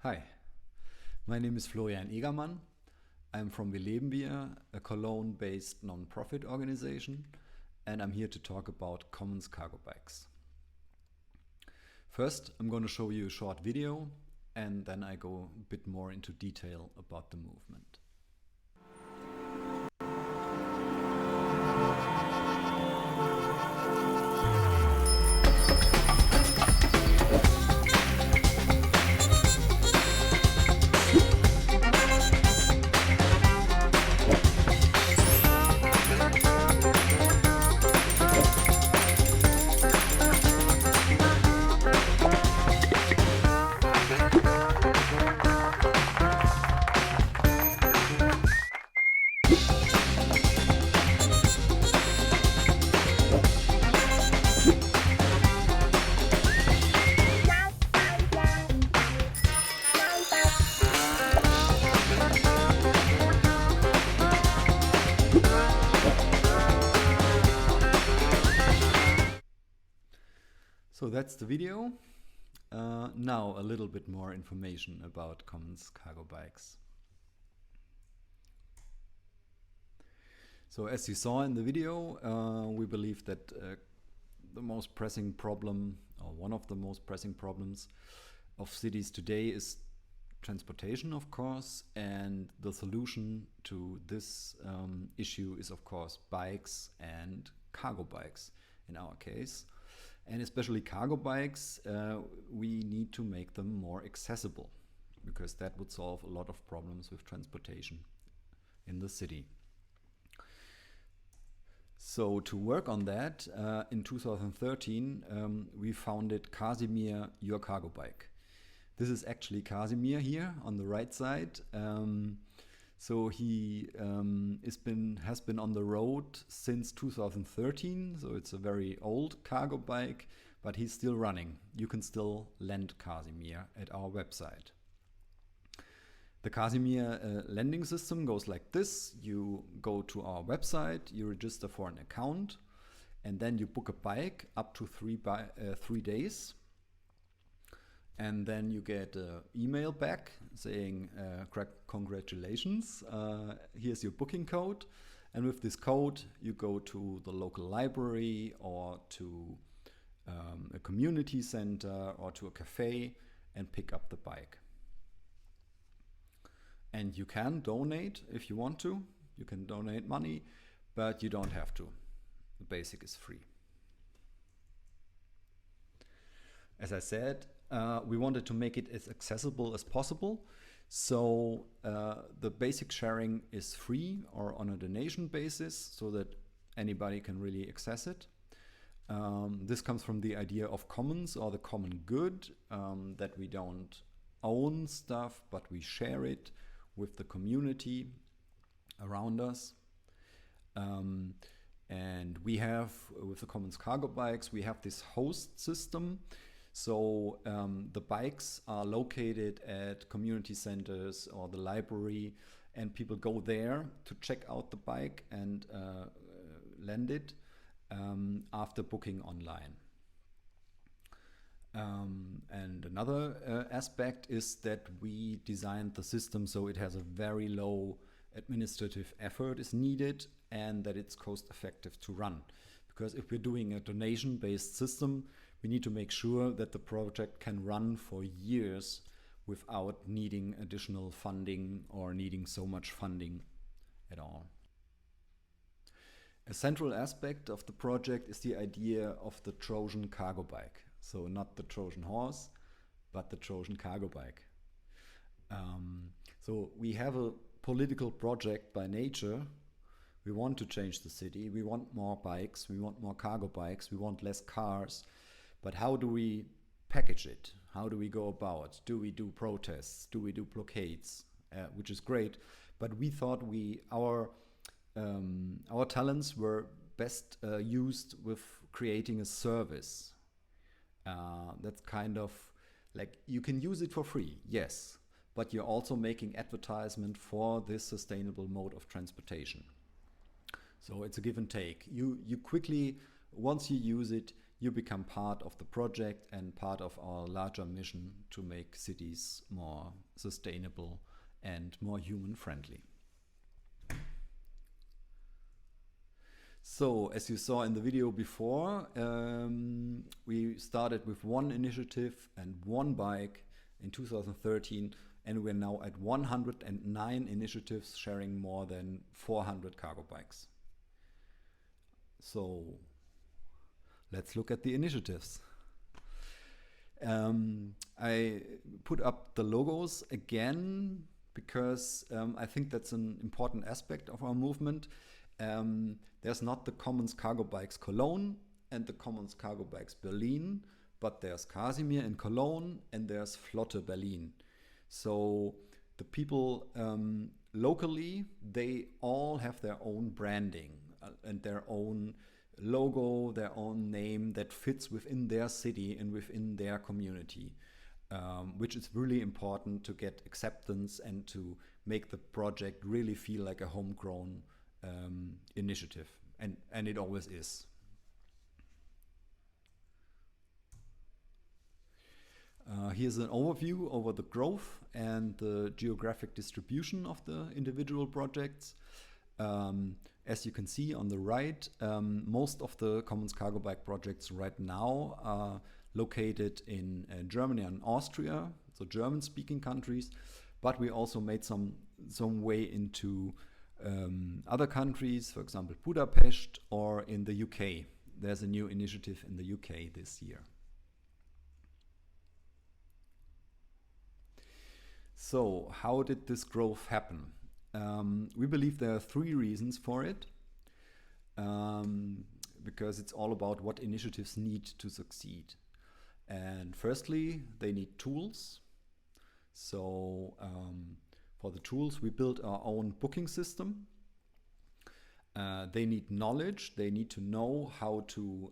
Hi, my name is Florian Egermann. I'm from wielebenwir, a Cologne-based non-profit organization, and I'm here to talk about Commons cargo bikes. First, I'm going to show you a short video, and then I go a bit more into detail about the movement. So that's the video. Now a little bit more information about Commons cargo bikes. So as you saw in the video, we believe that the most pressing problem, or one of the most pressing problems of cities today, is transportation, of course, and the solution to this issue is, of course, bikes and cargo bikes in our case. And especially cargo bikes, we need to make them more accessible, because that would solve a lot of problems with transportation in the city. So to work on that, in 2013, we founded Casimir, Your Cargo Bike. This is actually Casimir here on the right side. So he has been on the road since 2013, so it's a very old cargo bike, but he's still running. You can still lend Casimir at our website. The Casimir lending system goes like this. You go to our website, you register for an account, and then you book a bike up to 3 days. And then you get an email back saying, congratulations, here's your booking code. And with this code, you go to the local library or to a community center or to a cafe and pick up the bike. And you can donate if you want to. You can donate money, but you don't have to. The basic is free. As I said, we wanted to make it as accessible as possible. So the basic sharing is free or on a donation basis so that anybody can really access it. This comes from the idea of commons, or the common good, that we don't own stuff, but we share it with the community around us. And we have, with the Commons cargo bikes, we have this host system. So the bikes are located at community centers or the library, and people go there to check out the bike and lend it after booking online. And another aspect is that we designed the system so it has a very low administrative effort is needed, and that it's cost effective to run. Because if we're doing a donation-based system, we need to make sure that the project can run for years without needing additional funding or needing so much funding at all. A central aspect of the project is the idea of the Trojan cargo bike. So not the Trojan horse, but the Trojan cargo bike. So we have a political project by nature. We want to change the city. We want more bikes. We want more cargo bikes. We want less cars. But how do we package it? How do we go about? Do we do protests? Do we do blockades? Which is great. But we thought our talents were best used with creating a service. That's kind of like, you can use it for free, yes, but you're also making advertisement for this sustainable mode of transportation. So it's a give and take. You quickly, once you use it, you become part of the project and part of our larger mission to make cities more sustainable and more human friendly. So, as you saw in the video before, we started with one initiative and one bike in 2013, and we're now at 109 initiatives sharing more than 400 cargo bikes. So, let's look at the initiatives. I put up the logos again because I think that's an important aspect of our movement. There's not the Commons Cargo Bikes Cologne and the Commons Cargo Bikes Berlin, but there's Casimir in Cologne and there's Flotte Berlin. So the people locally, they all have their own branding and their own logo, their own name that fits within their city and within their community, which is really important to get acceptance and to make the project really feel like a homegrown initiative, and it always is. Here's an overview over the growth and the geographic distribution of the individual projects. As you can see on the right, most of the Commons Cargo Bike projects right now are located in Germany and Austria, so German-speaking countries, but we also made some way into other countries, for example Budapest, or in the UK. There's a new initiative in the UK this year. So how did this growth happen? We believe there are three reasons for it, because it's all about what initiatives need to succeed. And firstly, they need tools. So for the tools, we built our own booking system. They need knowledge. They need to know how to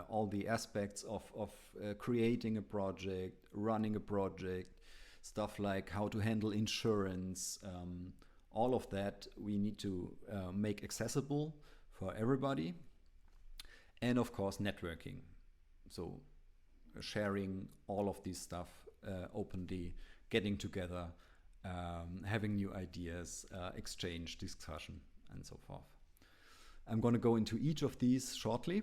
all the aspects of creating a project, running a project, stuff like how to handle insurance. All of that we need to make accessible for everybody. And of course, networking. So sharing all of this stuff openly, getting together, having new ideas, exchange, discussion, and so forth. I'm going to go into each of these shortly.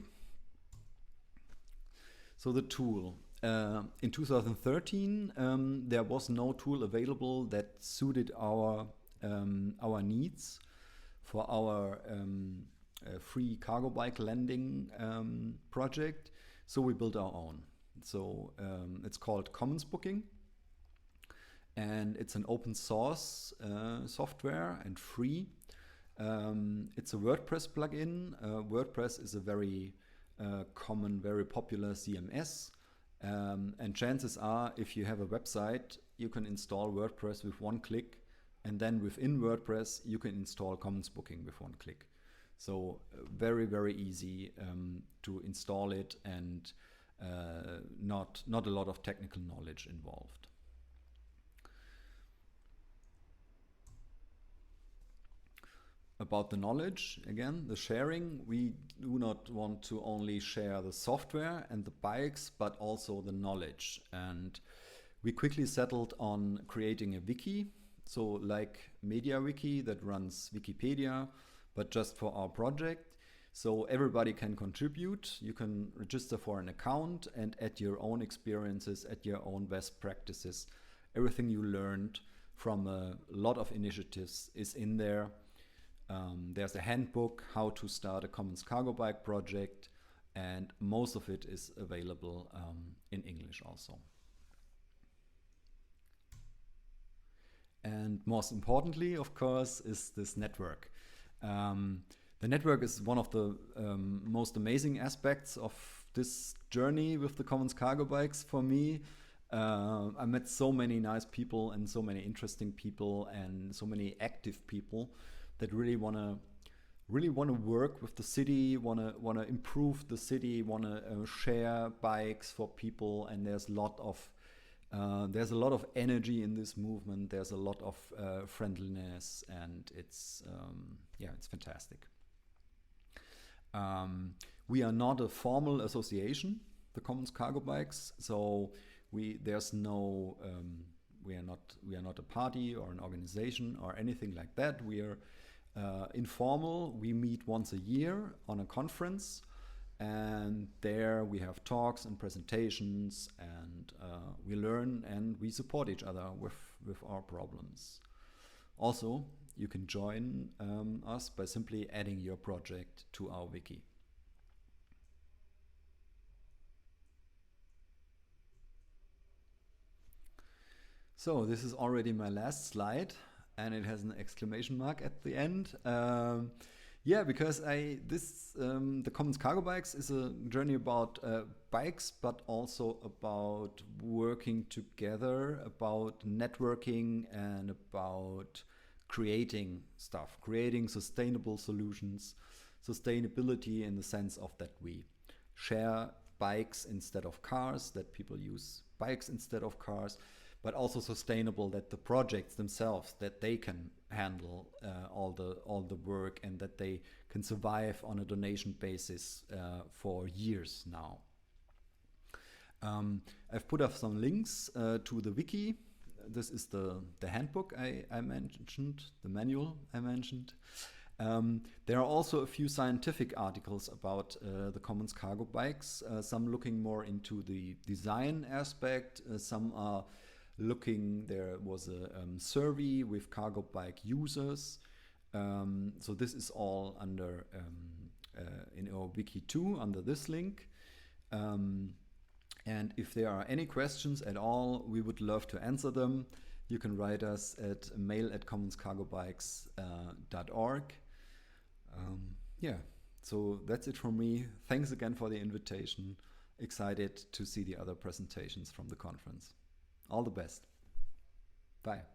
So the tool. In 2013, there was no tool available that suited our needs for our free cargo bike lending project. So we built our own. So it's called Commons Booking, and it's an open source software and free. It's a WordPress plugin. WordPress is a very common, very popular CMS. And chances are, if you have a website, you can install WordPress with one click, and then within WordPress, you can install Commons Booking with one click. So very, very easy to install it, and not a lot of technical knowledge involved. About the knowledge, again, the sharing, we do not want to only share the software and the bikes, but also the knowledge. And we quickly settled on creating a wiki, so like MediaWiki that runs Wikipedia, but just for our project. So everybody can contribute. You can register for an account and add your own experiences, add your own best practices. Everything you learned from a lot of initiatives is in there. There's a handbook how to start a Commons Cargo Bike project, and most of it is available in English also. And most importantly, of course, is this network. The network is one of the most amazing aspects of this journey with the Commons Cargo Bikes for me. I met so many nice people and so many interesting people and so many active people that really want to work with the city, want to improve the city, want to share bikes for people, and there's a lot of energy in this movement. There's a lot of friendliness, and it's fantastic. We are not a formal association, the Commons Cargo Bikes, so there's no we are not a party or an organization or anything like that. We are informal. We meet once a year on a conference, and there we have talks and presentations, and we learn and we support each other with our problems. Also, you can join us by simply adding your project to our wiki. So this is already my last slide, and it has an exclamation mark at the end. Yeah, because the Commons Cargo Bikes is a journey about bikes, but also about working together, about networking, and about creating stuff, creating sustainable solutions, sustainability in the sense of that we share bikes instead of cars, that people use bikes instead of cars, but also sustainable, that the projects themselves, that they can handle all the work, and that they can survive on a donation basis for years now. I've put up some links to the wiki. This is the handbook I mentioned, the manual I mentioned. There are also a few scientific articles about the Commons Cargo Bikes, some looking more into the design aspect, some are there was a survey with cargo bike users. So this is all under in our wiki too, under this link. And if there are any questions at all, we would love to answer them. You can write us at mail@commonscargobikes.org. Yeah, so that's it from me. Thanks again for the invitation. Excited to see the other presentations from the conference. All the best. Bye.